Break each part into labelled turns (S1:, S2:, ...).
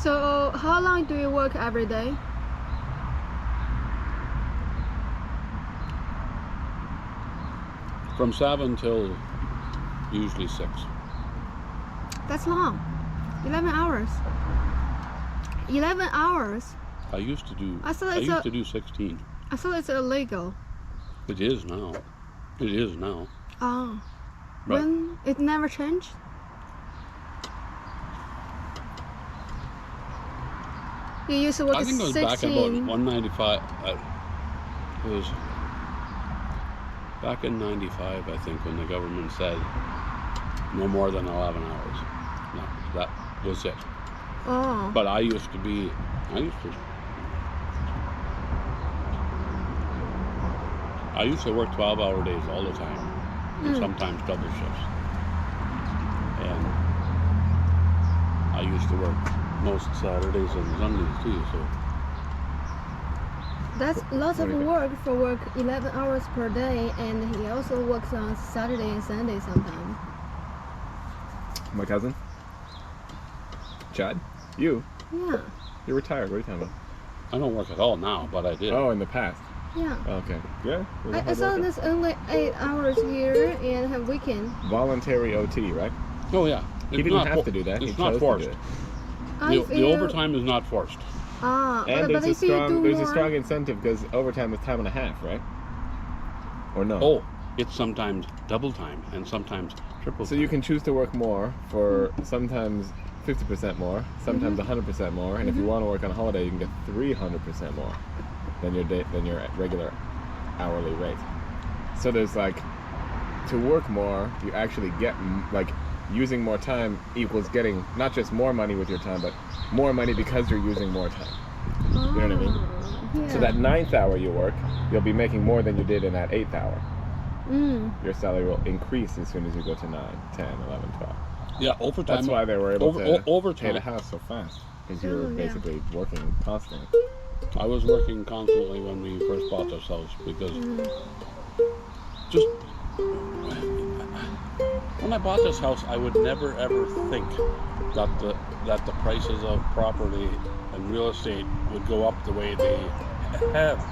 S1: So how long do you work every day?
S2: From 7 till usually 6.
S1: That's long. 11 hours. 11 hours?
S2: I used to do.
S1: I thought
S2: I
S1: it's
S2: used to do 16.
S1: I thought it's illegal.
S2: It is now. It is now.
S1: Oh.
S2: But
S1: When it never changed? You used to work
S2: I think it was
S1: 16.
S2: back in about 195. It was back in 95, I think, when the government said no more than 11 hours. No, that was it.
S1: Oh.
S2: But I used to work 12-hour days all the time, and sometimes double shifts. And I used to work most Saturdays and Sundays too, so.
S1: That's lots of work for work 11 hours per day, and he also works on Saturday and Sunday sometimes.
S3: My cousin? Chad? You?
S1: Yeah.
S3: You're retired. What are you talking about?
S2: I don't work at all now, but I did.
S3: Oh, in the past.
S1: Yeah.
S3: Okay. Yeah.
S1: I saw this only 8 hours here and have weekend.
S3: Voluntary OT, right?
S2: Oh yeah.
S3: He didn't have to do that.
S2: It's
S3: He
S2: not
S3: chose
S2: forced.
S3: to do it.
S2: The overtime is not forced.
S1: Ah,
S3: And
S1: but if you do
S3: there's
S1: more,
S3: a strong incentive because overtime is time and a half, right? Or no?
S2: Oh, it's sometimes double time and sometimes triple
S3: So
S2: time.
S3: you can choose to work more for sometimes 50% more, sometimes 100% more, and if you want to work on a holiday, you can get 300% more than your regular hourly rate. So there's like, to work more, you actually get using more time equals getting not just more money with your time, but more money because you're using more time. You know what I mean?
S1: Yeah.
S3: So that 9th hour you work, you'll be making more than you did in that 8th hour. Your salary will increase as soon as you go to 9, 10, 11, 12.
S2: Yeah, overtime.
S3: That's why they were able to
S2: overtime.
S3: pay the house so fast, because you were basically working constantly.
S2: I was working constantly when we first bought this house because just when I bought this house, I would never ever think that the prices of property and real estate would go up the way they have,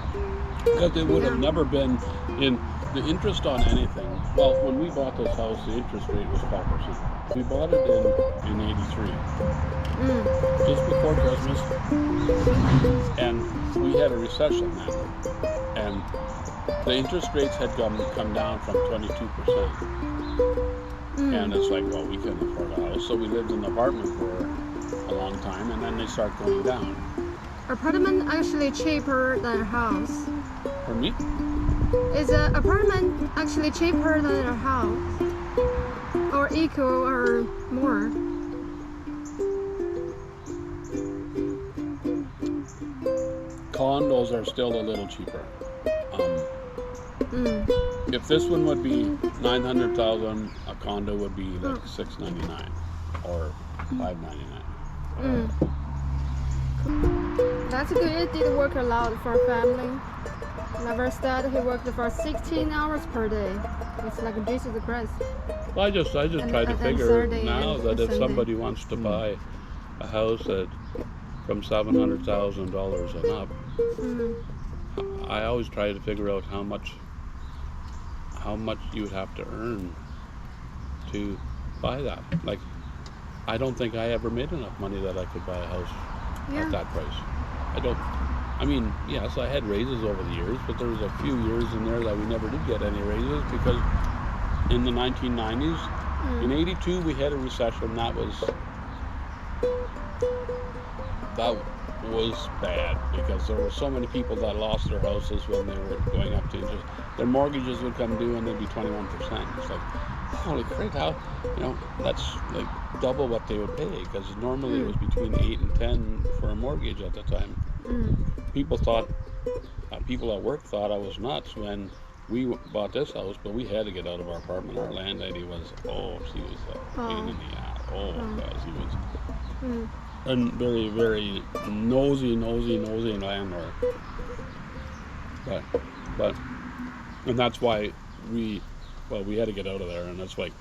S2: because it would have never been in the interest on anything. Well, when we bought this house, the interest rate was 5%. We bought it in '83, just before Christmas, and we had a recession then, and the interest rates had come down from 22%. And it's like, well, we couldn't afford a house, so we lived in an apartment for a long time, and then they start going down.
S1: Apartment actually cheaper than a house.
S2: For me?
S1: Is an apartment actually cheaper than a house? Or equal or more?
S2: Condos are still a little cheaper. If this one would be $900,000, a condo would be like $699 or $599.
S1: That's good. Did work a lot for family. Never started. He worked for 16 hours per day. It's like Jesus Christ.
S2: Well, I just try to figure
S1: Saturday
S2: now
S1: and
S2: that if
S1: Sunday.
S2: somebody wants to buy a house from $700,000 and up, I always try to figure out how much you would have to earn to buy that. Like, I don't think I ever made enough money that I could buy a house at that price. I mean, yes, I had raises over the years, but there was a few years in there that we never did get any raises because in the 1990s, in '82 we had a recession. That was bad because there were so many people that lost their houses when they were going up to interest. Their mortgages would come due and they'd be 21%. It's like, holy crap, that's like double what they would pay, because normally it was between 8 and 10 for a mortgage at the time. People at work thought I was nuts when we bought this house, but we had to get out of our apartment. Our landlady was, she was a pain in the ass. Because he was a very, very nosy landlord. But and that's why we had to get out of there, and that's like,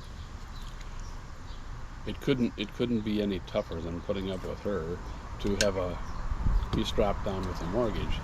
S2: it couldn't be any tougher than putting up with her to be strapped down with a mortgage.